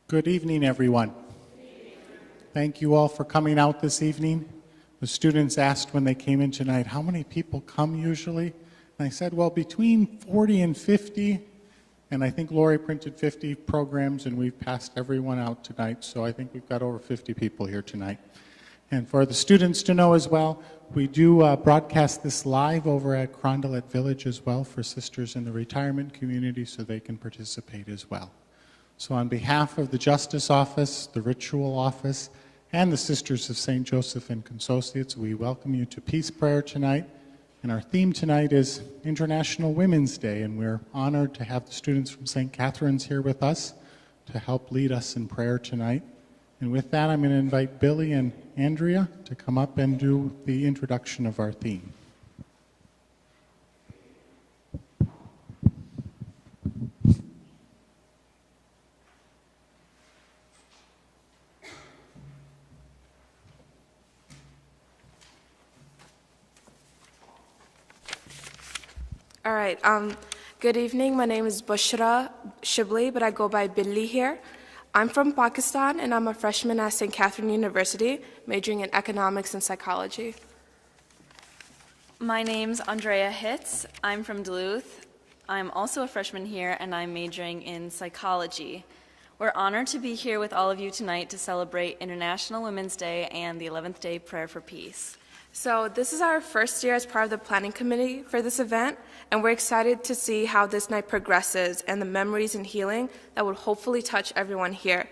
Good evening, everyone. Thank you all for coming out this evening. The students asked when they came in tonight, how many people come usually? And I said, well, between 40 and 50, and I think Lori printed 50 programs, and we've passed everyone out tonight, so I think we've got over 50 people here tonight. And for the students to know as well, we do broadcast this live over at Carondelet Village as well for sisters in the retirement community so they can participate as well. So on behalf of the Justice Office, the Ritual Office, and the Sisters of St. Joseph and Consociates, we welcome you to Peace Prayer tonight. And our theme tonight is International Women's Day, and we're honored to have the students from St. Catherine's here with us to help lead us in prayer tonight. And with that, I'm going to invite Billy and Andrea to come up and do the introduction of our theme. All right. Good evening. My name is Bushra Shibli, but I go by Billy here. I'm from Pakistan, and I'm a freshman at St. Catherine University, majoring in economics and psychology. My name's Andrea Hitz. I'm from Duluth. I'm also a freshman here, and I'm majoring in psychology. We're honored to be here with all of you tonight to celebrate International Women's Day and the 11th Day Prayer for Peace. So this is our first year as part of the planning committee for this event, and we're excited to see how this night progresses and the memories and healing that will hopefully touch everyone here.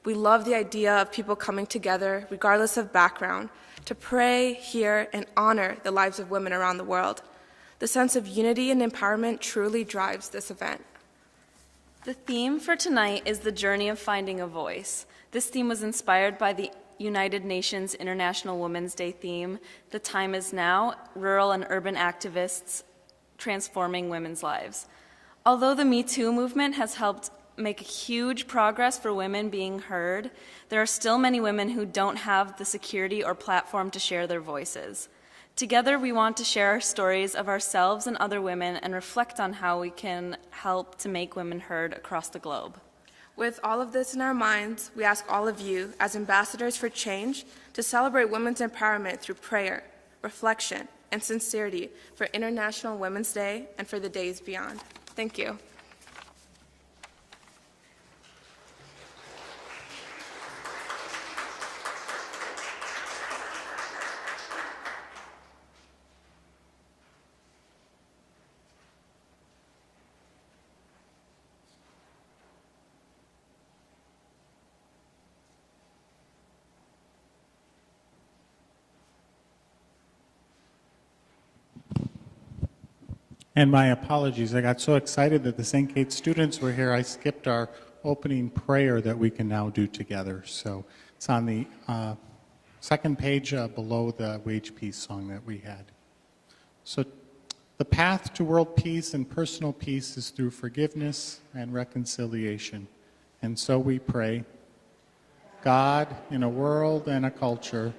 We love the idea of people coming together, regardless of background, to pray, hear, and honor the lives of women around the world. The sense of unity and empowerment truly drives this event. The theme for tonight is the journey of finding a voice. This theme was inspired by the United Nations International Women's Day theme, "The Time Is Now, Rural and Urban Activists Transforming Women's Lives." Although the Me Too movement has helped make huge progress for women being heard, there are still many women who don't have the security or platform to share their voices. Together, we want to share our stories of ourselves and other women and reflect on how we can help to make women heard across the globe. With all of this in our minds, we ask all of you, as ambassadors for change, to celebrate women's empowerment through prayer, reflection, and sincerity for International Women's Day and for the days beyond. Thank you. And my apologies, I got so excited that the St. Kate students were here, I skipped our opening prayer that we can now do together. So it's on the second page below the Wage Peace song that we had. So the path to world peace and personal peace is through forgiveness and reconciliation. And so we pray, God, in a world and a culture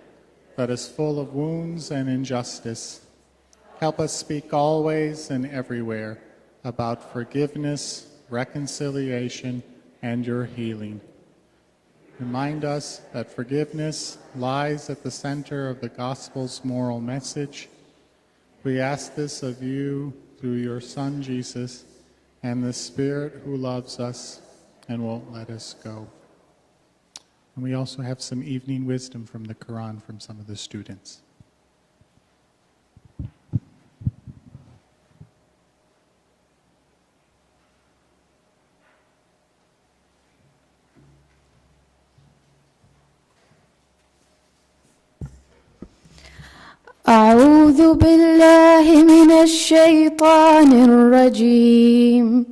that is full of wounds and injustice, help us speak always and everywhere about forgiveness, reconciliation, and your healing. Remind us that forgiveness lies at the center of the gospel's moral message. We ask this of you through your Son, Jesus, and the Spirit who loves us and won't let us go. And we also have some evening wisdom from the Quran from some of the students. أعوذ بالله من الشيطان الرجيم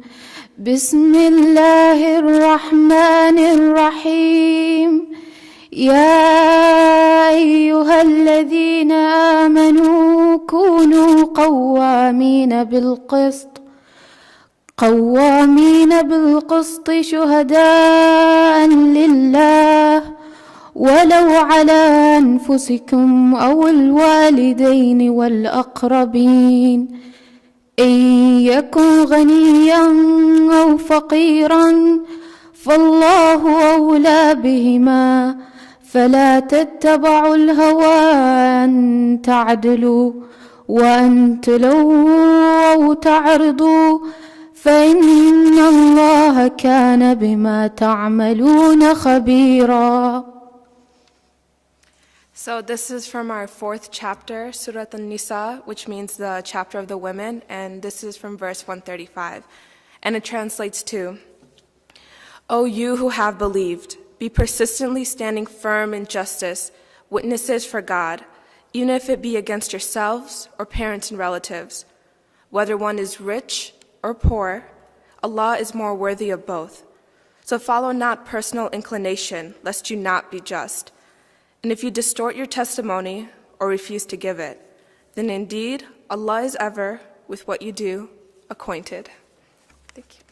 بسم الله الرحمن الرحيم يا أيها الذين آمنوا كونوا قوامين بالقسط شهداء لله ولو على أنفسكم أو الوالدين والأقربين إن يكن غنيا أو فقيرا فالله أولى بهما فلا تتبعوا الهوى أن تعدلوا وأن تلووا أو تعرضوا فإن الله كان بما تعملون خبيرا. So this is from our 4th chapter, Surat An-Nisa, which means the chapter of the women, and this is from verse 135. And it translates to, O you who have believed, be persistently standing firm in justice, witnesses for God, even if it be against yourselves or parents and relatives. Whether one is rich or poor, Allah is more worthy of both. So follow not personal inclination, lest you not be just. And if you distort your testimony or refuse to give it, then indeed Allah is ever, with what you do, acquainted. Thank you.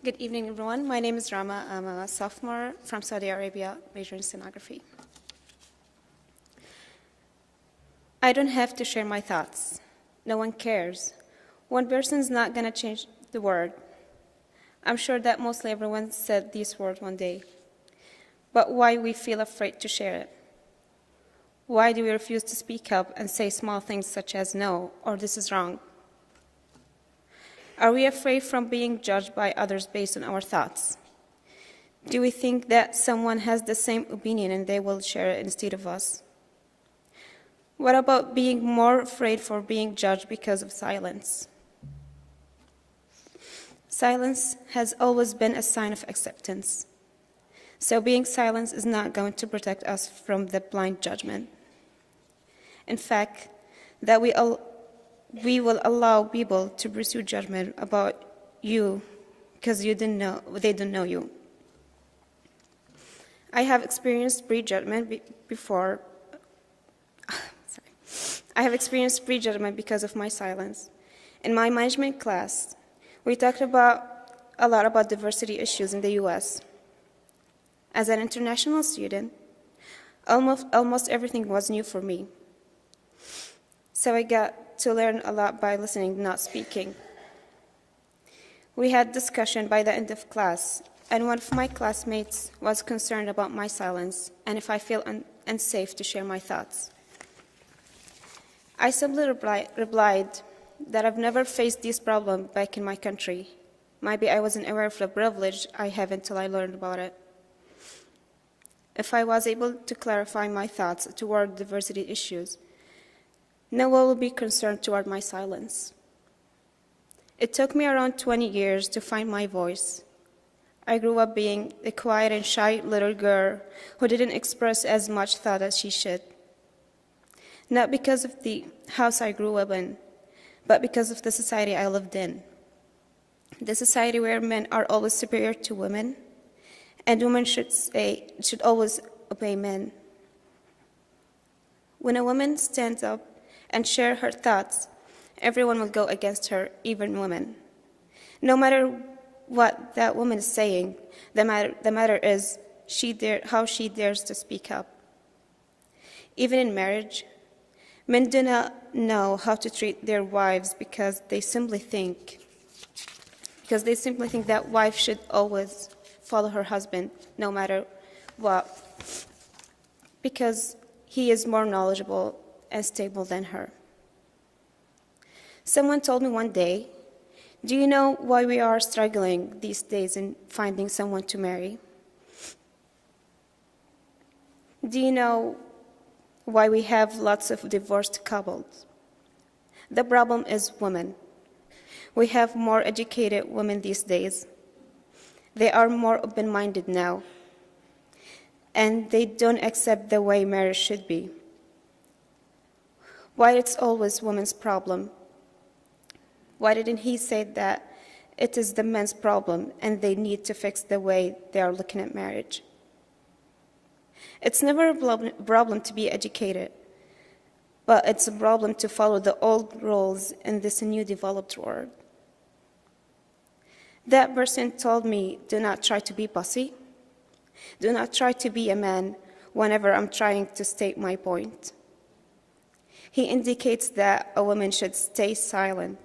Good evening, everyone. My name is Rama. I'm a sophomore from Saudi Arabia, majoring in stenography. I don't have to share my thoughts. No one cares. One person's not going to change the world. I'm sure that mostly everyone said these words one day. But why we feel afraid to share it? Why do we refuse to speak up and say small things such as no or this is wrong? Are we afraid from being judged by others based on our thoughts? Do we think that someone has the same opinion and they will share it instead of us? What about being more afraid for being judged because of silence? Silence has always been a sign of acceptance. So being silent is not going to protect us from the blind judgment. In fact, that we will allow people to pursue judgment about you because they don't know you. I have experienced prejudgment before. I have experienced prejudgment because of my silence. In my management class, we talked a lot about diversity issues in the U.S. As an international student, almost everything was new for me. So I got to learn a lot by listening, not speaking. We had discussion by the end of class, and one of my classmates was concerned about my silence and if I feel unsafe to share my thoughts. I simply replied that I've never faced this problem back in my country. Maybe I wasn't aware of the privilege I have until I learned about it. If I was able to clarify my thoughts toward diversity issues, no one will be concerned toward my silence. It took me around 20 years to find my voice. I grew up being a quiet and shy little girl who didn't express as much thought as she should. Not because of the house I grew up in, but because of the society I lived in. The society where men are always superior to women, and women should always obey men. When a woman stands up and shares her thoughts, everyone will go against her, even women. No matter what that woman is saying, the matter is how she dares to speak up. Even in marriage, men do not know how to treat their wives because they simply think that wife should always follow her husband no matter what, because he is more knowledgeable and stable than her. Someone told me one day, "Do you know why we are struggling these days in finding someone to marry? Do you know why we have lots of divorced couples? The problem is women. We have more educated women these days. They are more open-minded now, and they don't accept the way marriage should be. Why it's always women's problem? Why didn't he say that it is the men's problem and they need to fix the way they are looking at marriage?" It's never a problem to be educated, but it's a problem to follow the old rules in this new developed world. That person told me, do not try to be bossy. Do not try to be a man whenever I'm trying to state my point. He indicates that a woman should stay silent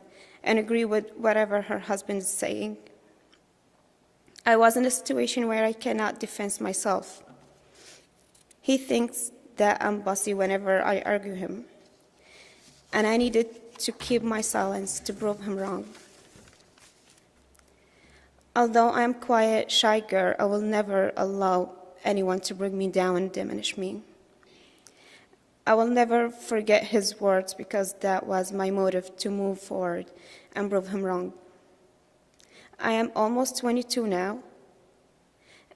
and agree with whatever her husband is saying. I was in a situation where I cannot defend myself. He thinks that I'm bossy whenever I argue him, and I needed to keep my silence to prove him wrong. Although I am a quiet, shy girl, I will never allow anyone to bring me down and diminish me. I will never forget his words because that was my motive to move forward and prove him wrong. I am almost 22 now,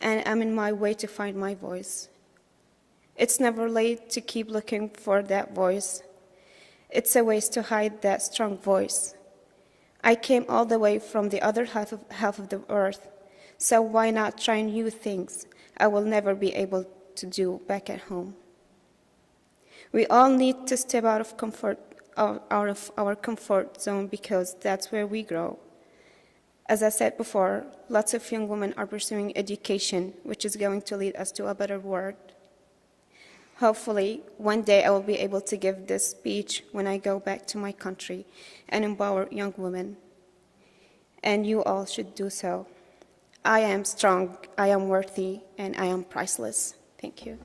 and I'm in my way to find my voice. It's never late to keep looking for that voice. It's a waste to hide that strong voice. I came all the way from the other half of the earth, so why not try new things I will never be able to do back at home? We all need to step out of our comfort zone because that's where we grow. As I said before, lots of young women are pursuing education, which is going to lead us to a better world. Hopefully, one day I will be able to give this speech when I go back to my country and empower young women. And you all should do so. I am strong, I am worthy, and I am priceless. Thank you.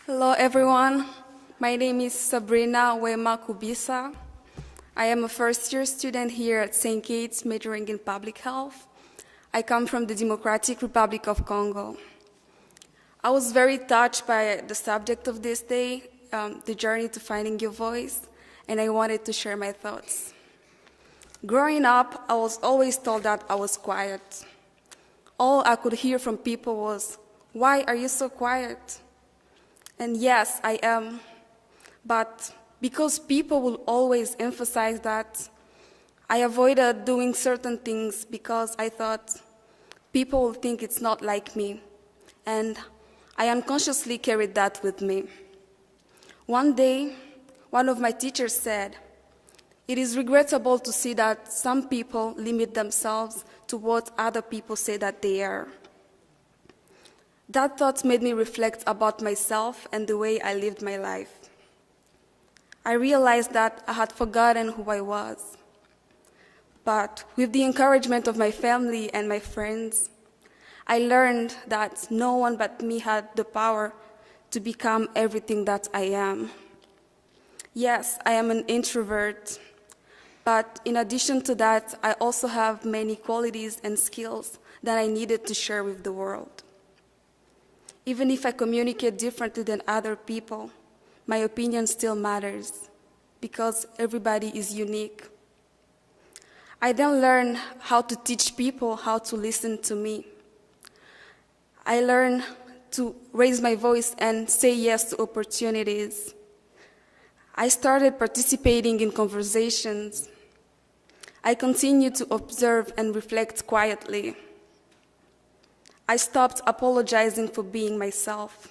Hello, everyone. My name is Sabrina Wema Kubisa. I am a first-year student here at St. Kate's, majoring in public health. I come from the Democratic Republic of Congo. I was very touched by the subject of this day, the journey to finding your voice, and I wanted to share my thoughts. Growing up, I was always told that I was quiet. All I could hear from people was, "Why are you so quiet?" And yes, I am, but because people will always emphasize that, I avoided doing certain things because I thought people will think it's not like me, and I unconsciously carried that with me. One day, one of my teachers said, "It is regrettable to see that some people limit themselves to what other people say that they are." That thought made me reflect about myself and the way I lived my life. I realized that I had forgotten who I was. But with the encouragement of my family and my friends, I learned that no one but me had the power to become everything that I am. Yes, I am an introvert, but in addition to that, I also have many qualities and skills that I needed to share with the world. Even if I communicate differently than other people, my opinion still matters because everybody is unique. I then learned how to teach people how to listen to me. I learned to raise my voice and say yes to opportunities. I started participating in conversations. I continued to observe and reflect quietly. I stopped apologizing for being myself.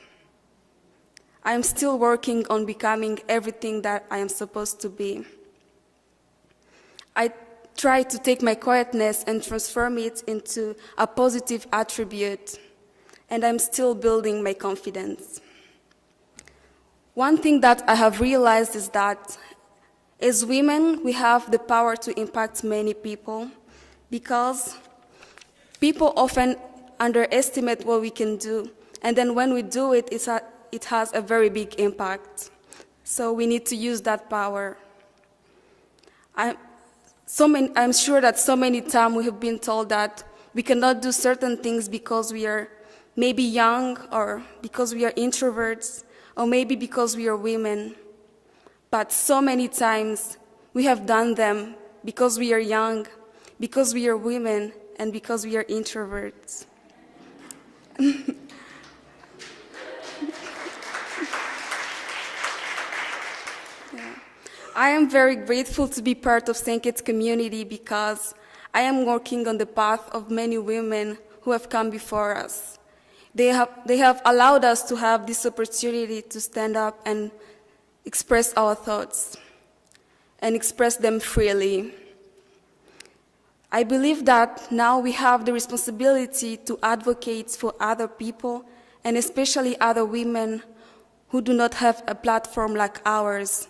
I am still working on becoming everything that I am supposed to be. I try to take my quietness and transform it into a positive attribute, and I'm still building my confidence. One thing that I have realized is that as women, we have the power to impact many people because people often underestimate what we can do, and then when we do it, it has a very big impact. So we need to use that power. I'm sure that so many times we have been told that we cannot do certain things because we are maybe young, or because we are introverts, or maybe because we are women. But so many times we have done them because we are young, because we are women, and because we are introverts. I am very grateful to be part of St. Kitts community because I am working on the path of many women who have come before us. They have allowed us to have this opportunity to stand up and express our thoughts and express them freely. I believe that now we have the responsibility to advocate for other people, and especially other women who do not have a platform like ours.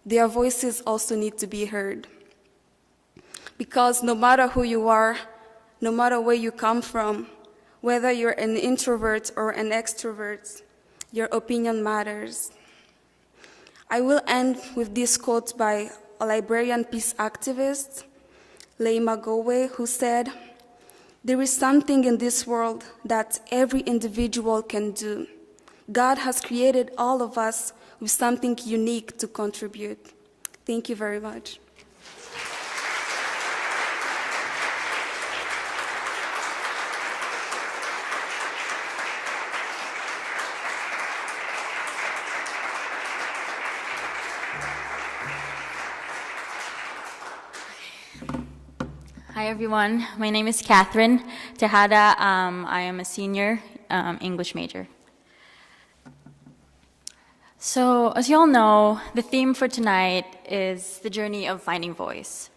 Their voices also need to be heard. Because no matter who you are, no matter where you come from, whether you're an introvert or an extrovert, your opinion matters. I will end with this quote by a Liberian peace activist, Leima Gowe, who said, "There is something in this world that every individual can do. God has created all of us with something unique to contribute." Thank you very much. Hi everyone, my name is Catherine Tejada. I am a senior English major. So, as you all know, the theme for tonight is the journey of finding voice.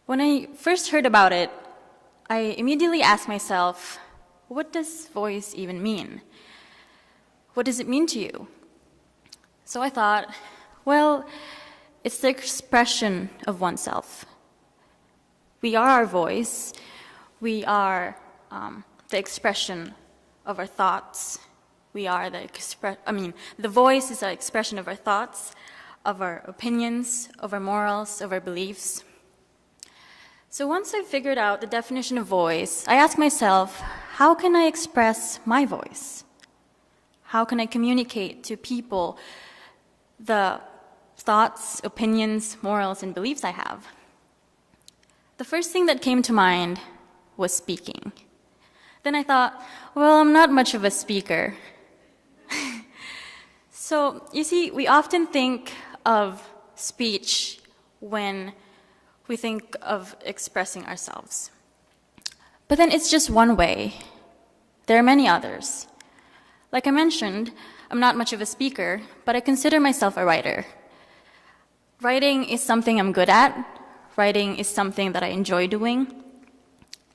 When I first heard about it, I immediately asked myself, what does voice even mean? What does it mean to you? So I thought, well, it's the expression of oneself. We are our voice. We are the expression of our thoughts. The voice is an expression of our thoughts, of our opinions, of our morals, of our beliefs. So once I figured out the definition of voice, I asked myself, how can I express my voice? How can I communicate to people the thoughts, opinions, morals, and beliefs I have? The first thing that came to mind was speaking. Then I thought, well, I'm not much of a speaker. So, you see, we often think of speech when we think of expressing ourselves. But then it's just one way. There are many others. Like I mentioned, I'm not much of a speaker, but I consider myself a writer. Writing is something I'm good at. Writing is something that I enjoy doing.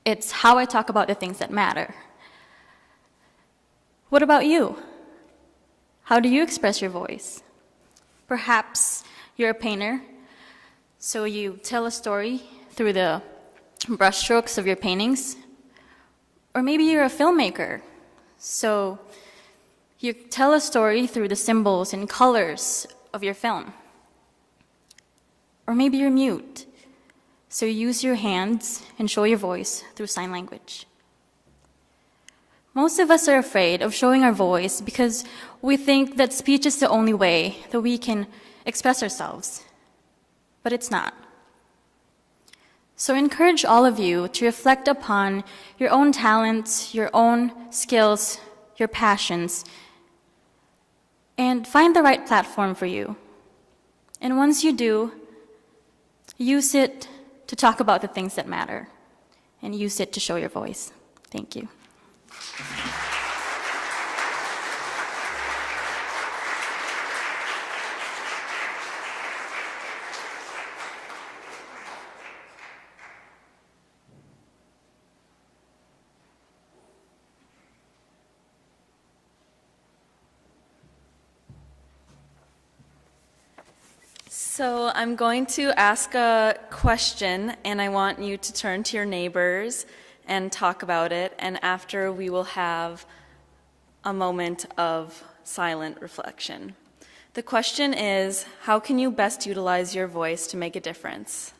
It's how I talk about the things that matter. What about you? How do you express your voice? Perhaps you're a painter, so you tell a story through the brushstrokes of your paintings. Or maybe you're a filmmaker, so you tell a story through the symbols and colors of your film. Or maybe you're mute, so you use your hands and show your voice through sign language. Most of us are afraid of showing our voice because we think that speech is the only way that we can express ourselves. But it's not. So I encourage all of you to reflect upon your own talents, your own skills, your passions, and find the right platform for you. And once you do, use it to talk about the things that matter, and use it to show your voice. Thank you. So I'm going to ask a question, and I want you to turn to your neighbors and talk about it, and after we will have a moment of silent reflection. The question is, how can you best utilize your voice to make a difference?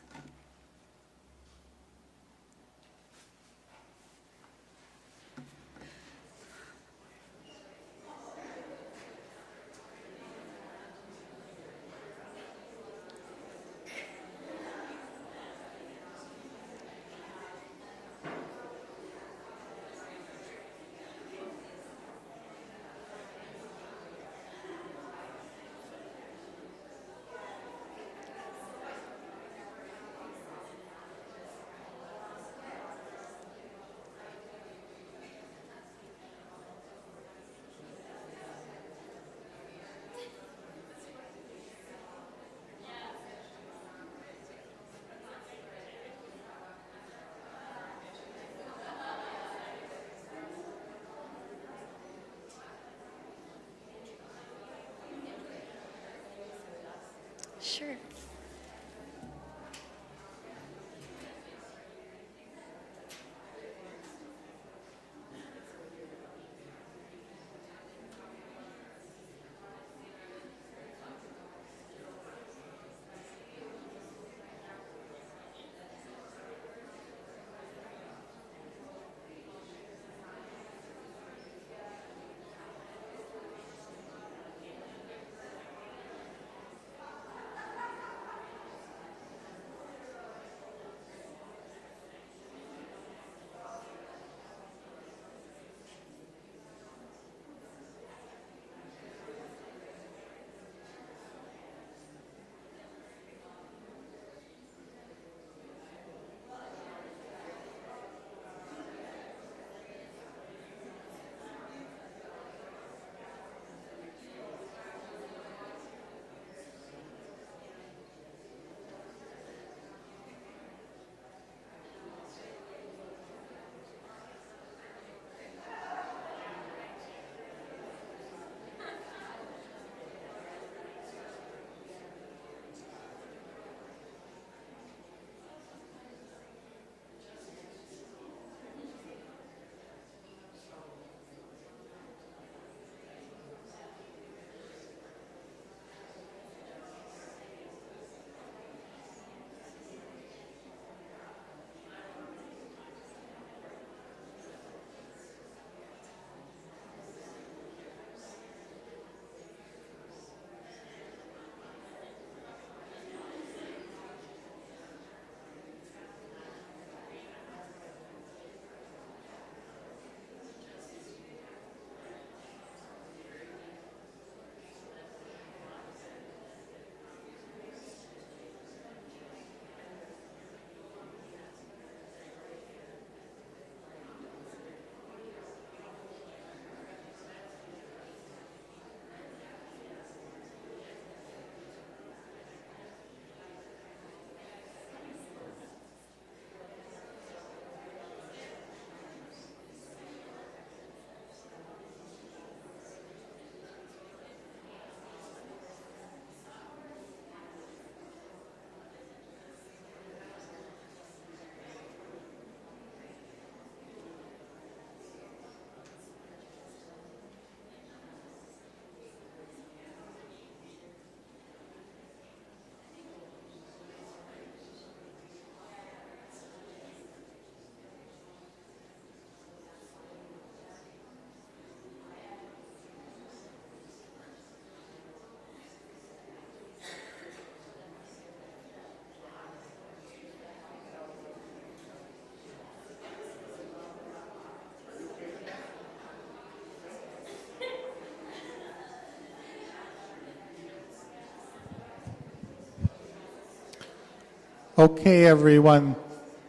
Okay, everyone,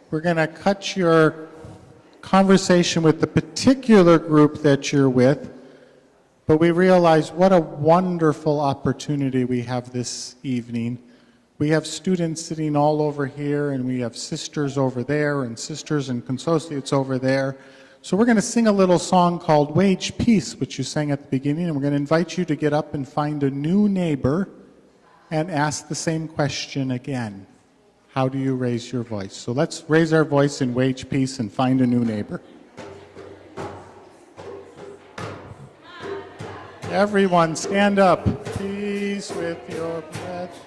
we're going to cut your conversation with the particular group that you're with, but we realize what a wonderful opportunity we have this evening. We have students sitting all over here, and we have sisters over there, and sisters and consociates over there. So we're going to sing a little song called Wage Peace, which you sang at the beginning, and we're going to invite you to get up and find a new neighbor and ask the same question again. How do you raise your voice? So let's raise our voice in Wage Peace and find a new neighbor. Everyone stand up. Peace with your breath.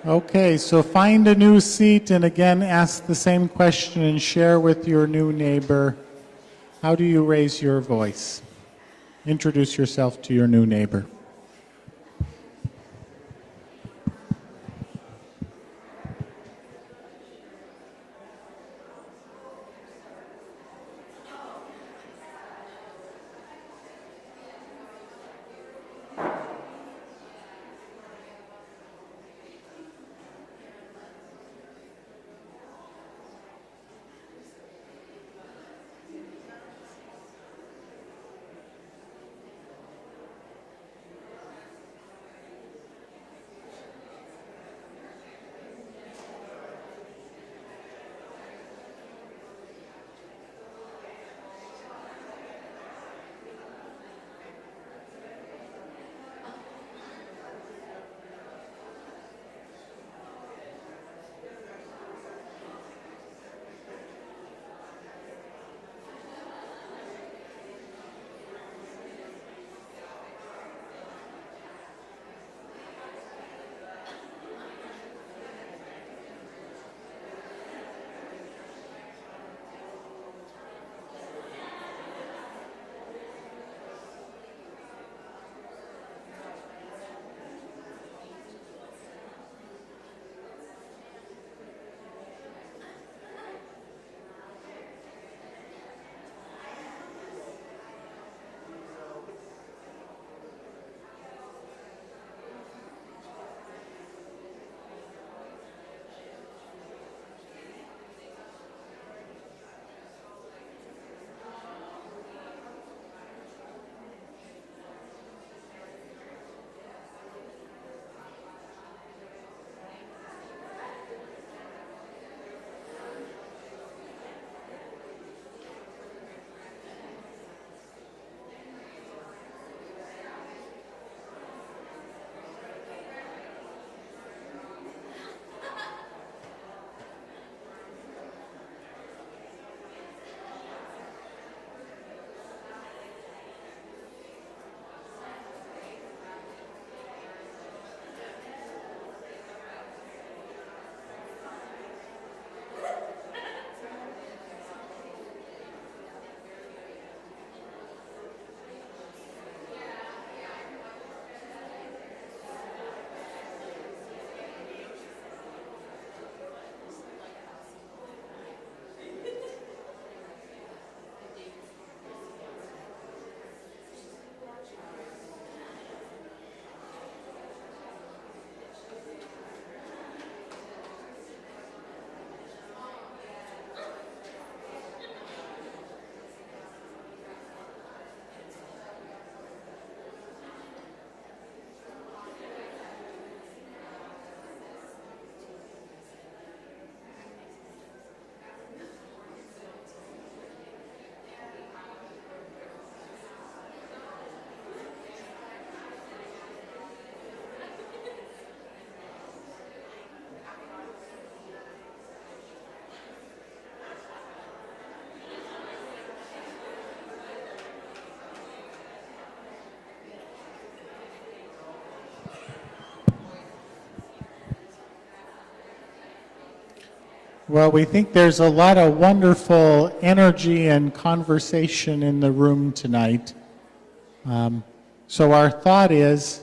Okay, so find a new seat and again ask the same question and share with your new neighbor. How do you raise your voice? Introduce yourself to your new neighbor. Well, we think there's a lot of wonderful energy and conversation in the room tonight. So our thought is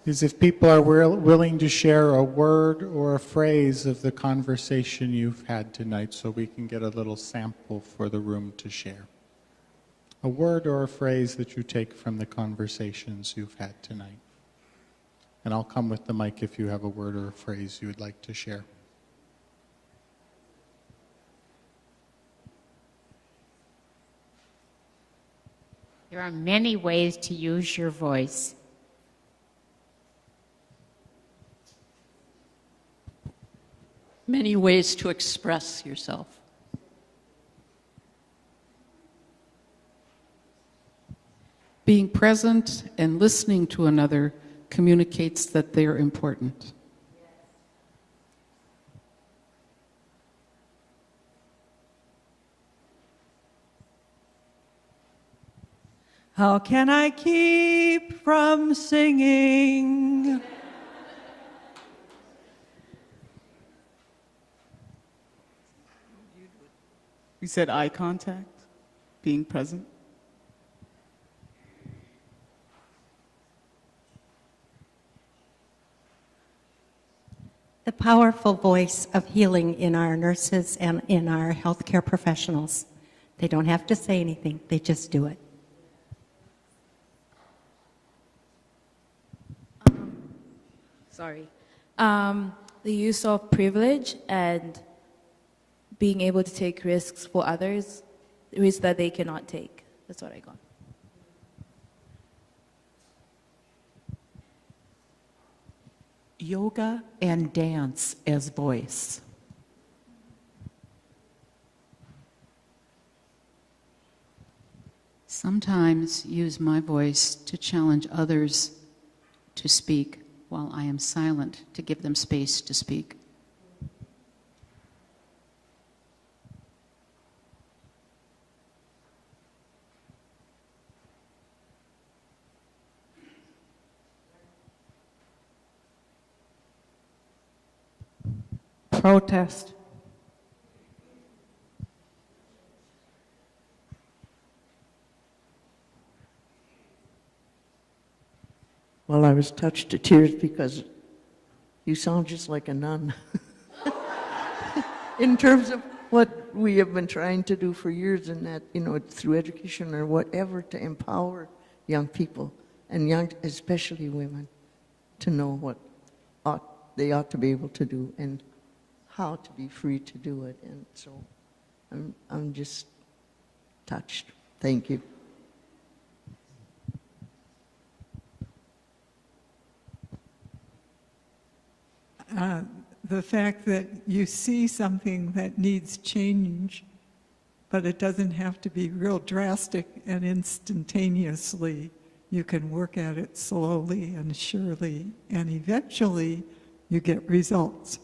if people are willing to share a word or a phrase of the conversation you've had tonight, so we can get a little sample for the room to share. A word or a phrase that you take from the conversations you've had tonight. And I'll come with the mic if you have a word or a phrase you would like to share. There are many ways to use your voice. Many ways to express yourself. Being present and listening to another communicates that they're important. How can I keep from singing? We said eye contact, being present. The powerful voice of healing in our nurses and in our healthcare professionals. They don't have to say anything, they just do it. The use of privilege and being able to take risks for others, risks that they cannot take. That's what I got. Yoga and dance as voice. Sometimes use my voice to challenge others to speak while I am silent, to give them space to speak. Protest. Well, I was touched to tears because you sound just like a nun. In terms of what we have been trying to do for years, and that, through education or whatever, to empower young people and especially women, to know what they ought to be able to do and how to be free to do it. And so I'm just touched. Thank you. The fact that you see something that needs change, but it doesn't have to be real drastic and instantaneously. You can work at it slowly and surely, and eventually you get results.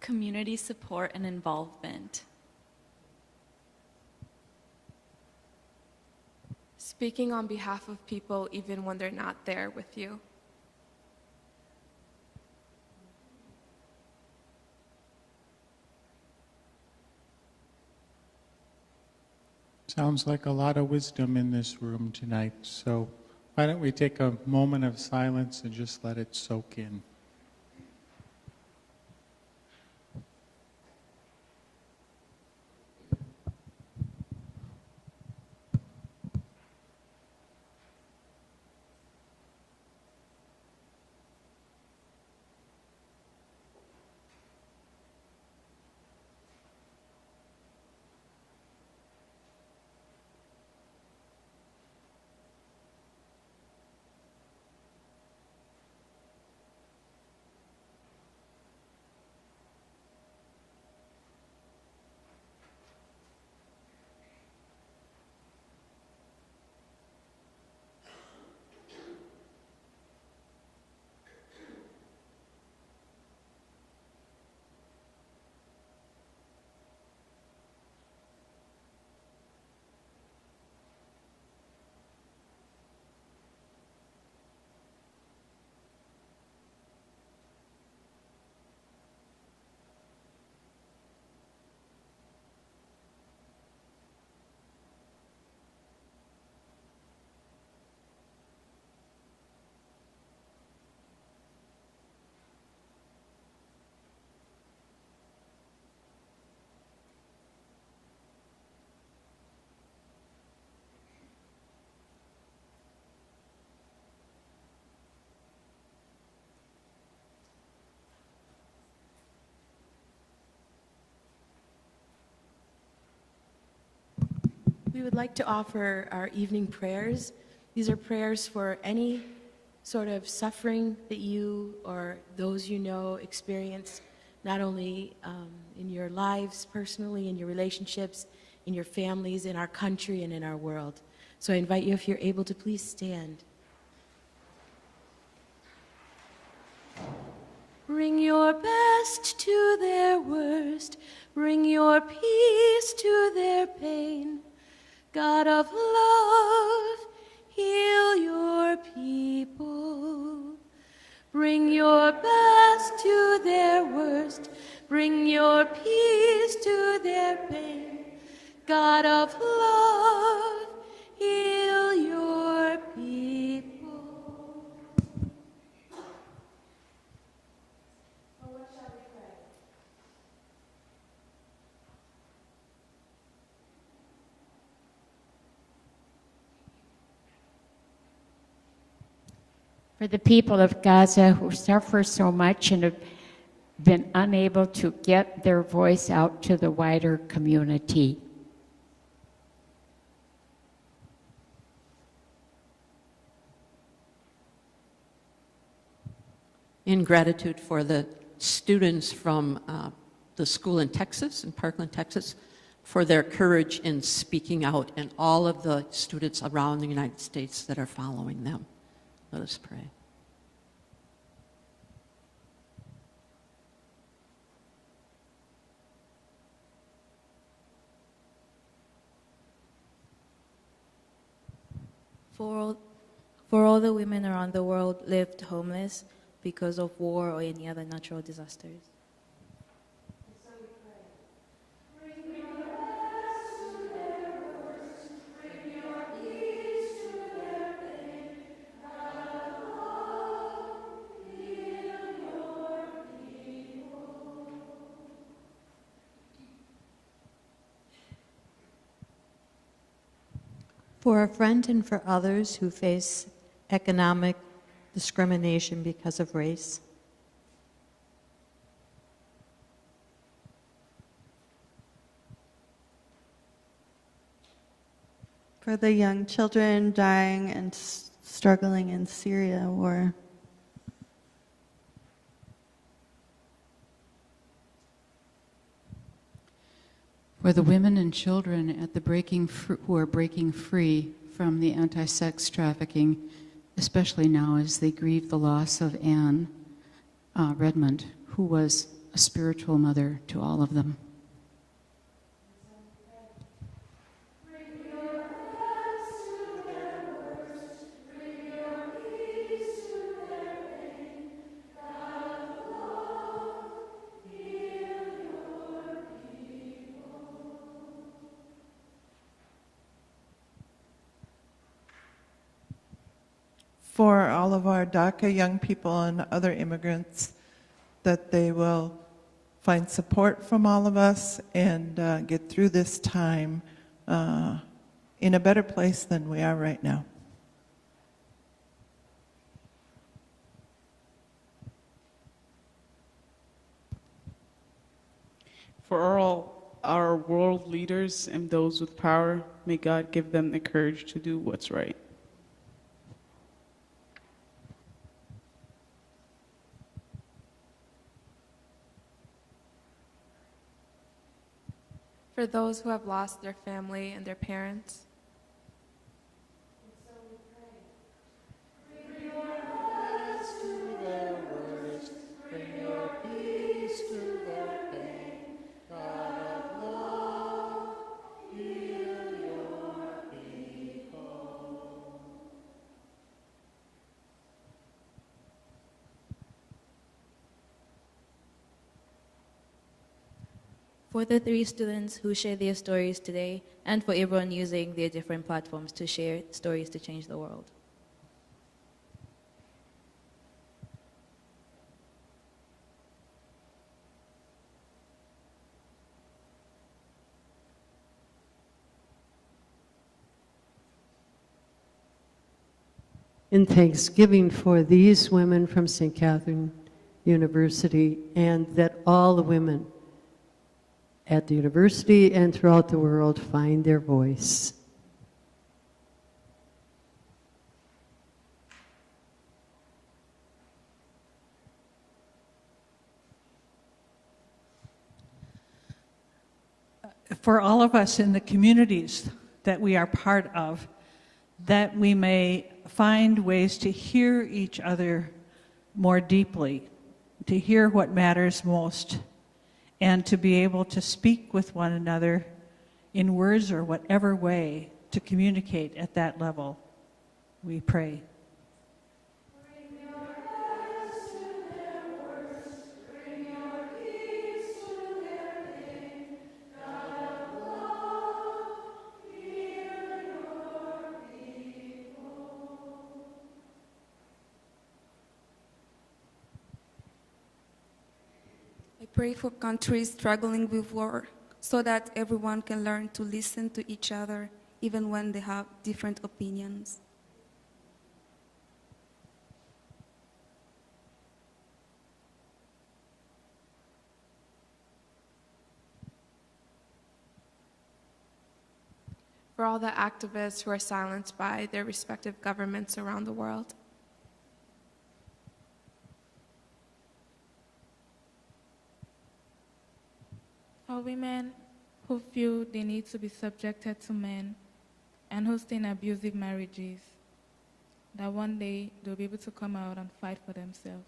Community support and involvement. Speaking on behalf of people even when they're not there with you. Sounds like a lot of wisdom in this room tonight. So why don't we take a moment of silence and just let it soak in. We would like to offer our evening prayers. These are prayers for any sort of suffering that you or those you know experience, not only in your lives personally, in your relationships, in your families, in our country, and in our world. So I invite you, if you're able to, please stand. Bring your best to their worst. Bring your peace to their pain. God of love, heal your people. Bring your best to their worst. Bring your peace to their pain. God of love, heal your people. For the people of Gaza who suffer so much and have been unable to get their voice out to the wider community. In gratitude for the students from the school in Texas, in Parkland, Texas, for their courage in speaking out, and all of the students around the United States that are following them. Let us pray. For all the women around the world left homeless because of war or any other natural disasters. For a friend and for others who face economic discrimination because of race. For the young children dying and struggling in Syria war. For the women and children at the who are breaking free from the anti-sex trafficking, especially now as they grieve the loss of Anne Redmond, who was a spiritual mother to all of them. For all of our DACA young people and other immigrants, that they will find support from all of us and get through this time in a better place than we are right now. For all our world leaders and those with power, may God give them the courage to do what's right. For those who have lost their family and their parents. For the 3 students who share their stories today, and for everyone using their different platforms to share stories to change the world. In thanksgiving for these women from St. Catherine University, and that all the women at the university and throughout the world find their voice. for all of us in the communities that we are part of, that we may find ways to hear each other more deeply, to hear what matters most, and to be able to speak with one another in words or whatever way to communicate at that level. We pray. I pray for countries struggling with war so that everyone can learn to listen to each other even when they have different opinions. For all the activists who are silenced by their respective governments around the world. For women who feel they need to be subjected to men and who stay in abusive marriages, that one day they'll be able to come out and fight for themselves.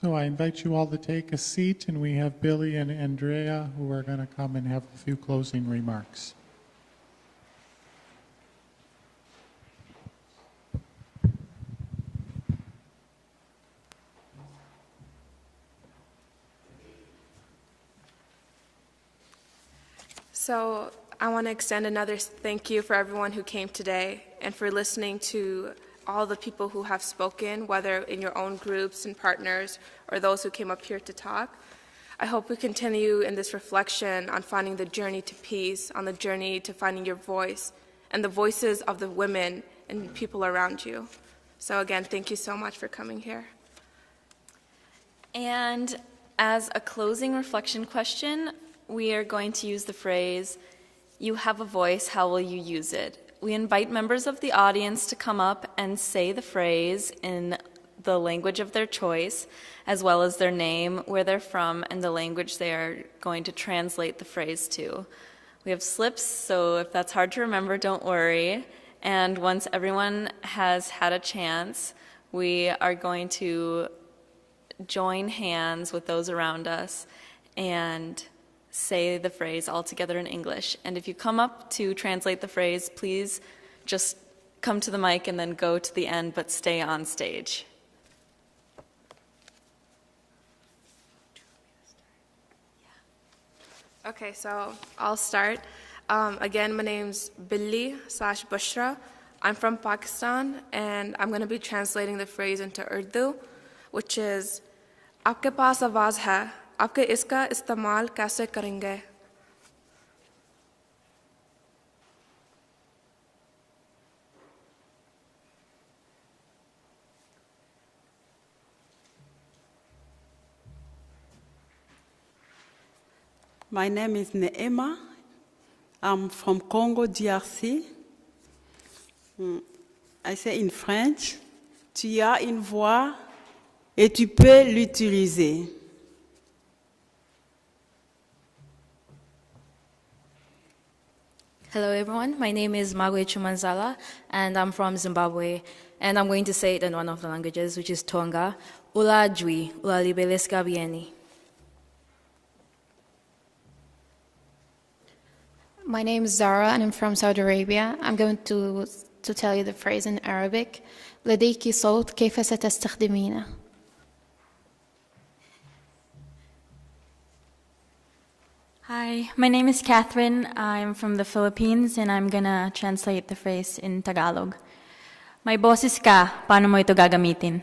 So I invite you all to take a seat, and we have Billy and Andrea who are going to come and have a few closing remarks. So I want to extend another thank you for everyone who came today and for listening to all the people who have spoken, whether in your own groups and partners or those who came up here to talk. I hope we continue in this reflection on finding the journey to peace, on the journey to finding your voice and the voices of the women and people around you. So again, thank you so much for coming here. And as a closing reflection question, we are going to use the phrase, "You have a voice, how will you use it?" We invite members of the audience to come up and say the phrase in the language of their choice, as well as their name, where they're from, and the language they are going to translate the phrase to. We have slips, so if that's hard to remember, don't worry. And once everyone has had a chance, we are going to join hands with those around us and say the phrase all together in English. And if you come up to translate the phrase, please just come to the mic and then go to the end, but stay on stage. Okay, so I'll start. Again, my name's Billy/Bushra. I'm from Pakistan, and I'm going to be translating the phrase into Urdu, which is, "Aapke paas awaaz hai, aapke iska istemal kaise karenge?" My name is Neema. I'm from Congo, DRC. I say in French, tu as une voix et tu peux l'utiliser. Hello everyone, my name is Magwe Chumanzala and I'm from Zimbabwe, and I'm going to say it in one of the languages, which is Tonga. Ula jui, ula libeleska bieni. My name is Zara and I'm from Saudi Arabia. I'm going to tell you the phrase in Arabic. لديك صوت كيف ستستخدمينه؟ Hi, my name is Catherine. I'm from the Philippines and I'm gonna translate the phrase in Tagalog. May boses ka, paano mo ito gagamitin?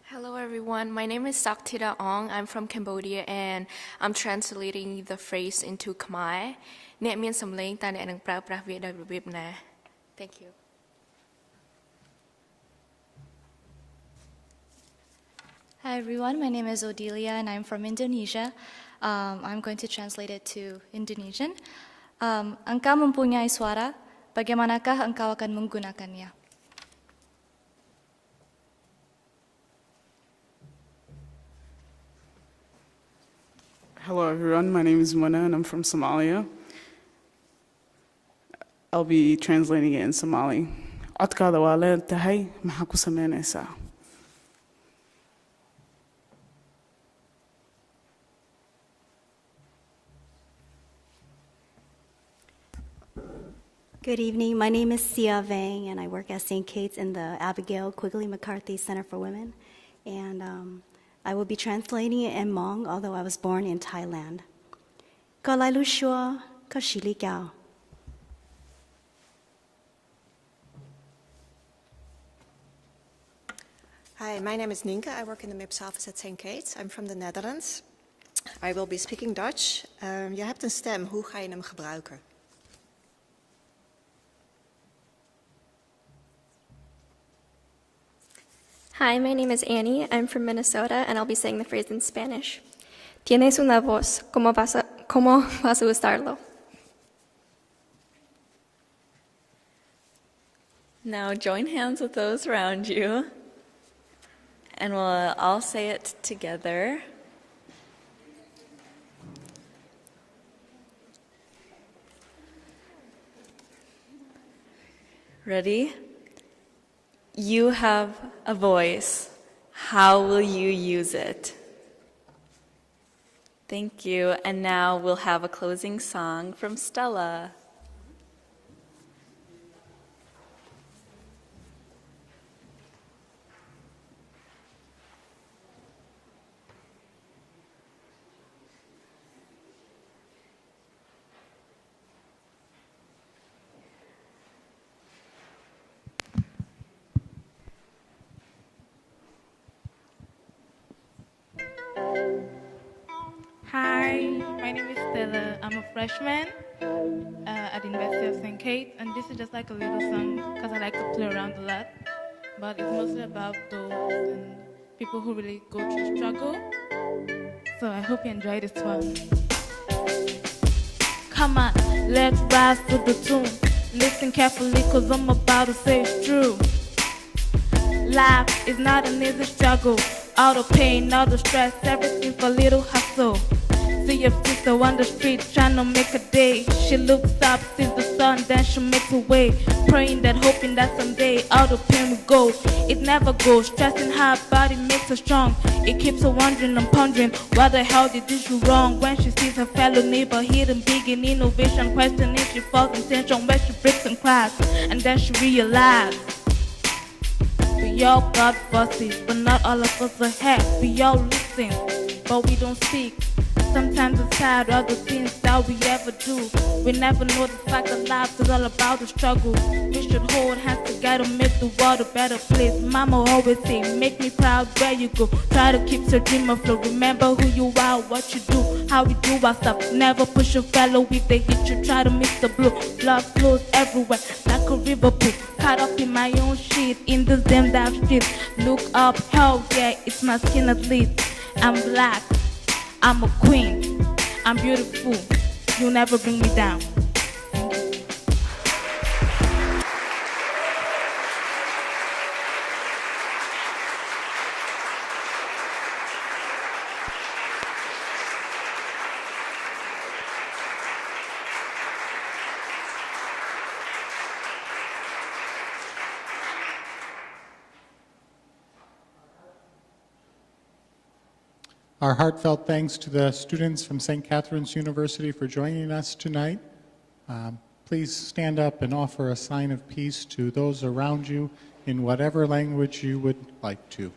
Hello everyone, my name is Saktira Ong. I'm from Cambodia and I'm translating the phrase into Khmer. អ្នកមានសំឡេងតែអ្នកនឹងប្រើប្រាស់វាដោយរបៀបណា? Thank you. Hi everyone, my name is Odelia and I'm from Indonesia. I'm going to translate it to Indonesian. Engkau mempunyai suara, bagaimanakah engkau akan menggunakannya? Hello everyone, my name is Mona and I'm from Somalia. I'll be translating it in Somali. Codkaada waa leedahay, maxaa ku sameynaysaa? Good evening. My name is Sia Vang, and I work at St. Kate's in the Abigail Quigley McCarthy Center for Women. And I will be translating it in Hmong, although I was born in Thailand. Ko lai lu shua, ko shili gao. Hi, my name is Nienke. I work in the MIPS office at St. Kate's. I'm from the Netherlands. I will be speaking Dutch. Je hebt een stem, hoe ga je hem gebruiken? Hi, my name is Annie. I'm from Minnesota, and I'll be saying the phrase in Spanish. Tienes una voz. ¿Cómo vas a usarlo? Now join hands with those around you, and we'll all say it together. Ready? You have a voice. How will you use it? Thank you. And now we'll have a closing song from Stella. Hi, my name is Stella. I'm a freshman at the University of St. Kate's, and this is just like a little song because I like to play around a lot. But it's mostly about those and people who really go through struggle. So I hope you enjoy this one. Come on, let's rise to the tune. Listen carefully because I'm about to say it's true. Life is not an easy struggle. All the pain, all the stress, everything for little hustle. See your sister on the street trying to make a day. She looks up, sees the sun, then she makes her way. Praying that, hoping that someday all the pain will go. It never goes, stressing her body makes her strong. It keeps her wondering and pondering, what the hell did this do wrong? When she sees her fellow neighbor hidden big in innovation, questioning, she falls in tension where she breaks and cries. And then she realizes, we all got voices, but not all of us are happy. We all listen, but we don't speak. Sometimes it's sad, all the things that we ever do. We never know the fact that life is all about the struggle. We should hold hands together, make the world a better place. Mama always say, make me proud where you go. Try to keep your dream afloat. Remember who you are, what you do, how we do our stuff. Never push a fellow if they hit you, try to miss the blow. Blood flows everywhere, like a river pool. Caught up in my own shit, in this damn dark street. Look up, hell yeah, it's my skin at least. I'm black, I'm a queen, I'm beautiful, you'll never bring me down. Our heartfelt thanks to the students from St. Catherine's University for joining us tonight. Please stand up and offer a sign of peace to those around you in whatever language you would like to.